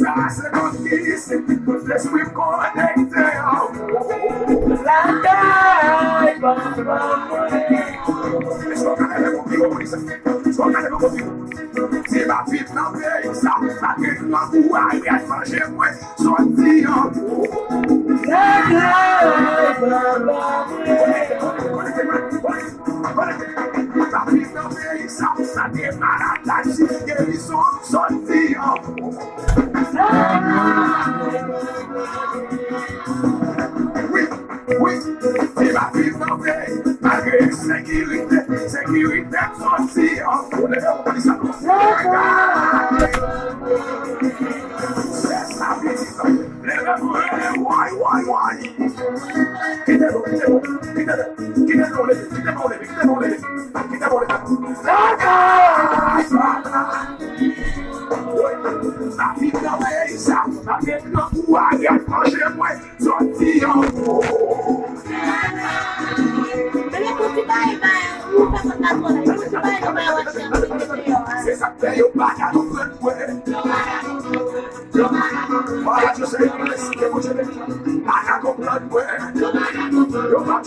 Ça c'est comme qui c'est l'esprit connecté. La caille, c'est ma vie dans le pays, ça fait que moi, vous allez manger moi, sorti en haut. la caille, La vie dans le pays, ça démarre la guérison, sorti en haut. Oui, oui, c'est ma vie dans le pays, malgré sécurité, sorti en haut. C'est sa vie, lève-moi, why. Quitez-le. La vie dans le ça, la vie dans le manger moi, sorti en haut. C'est ça que yo pas à nous prendre. Voilà, je sais que vous êtes pas à comprendre. Yo pas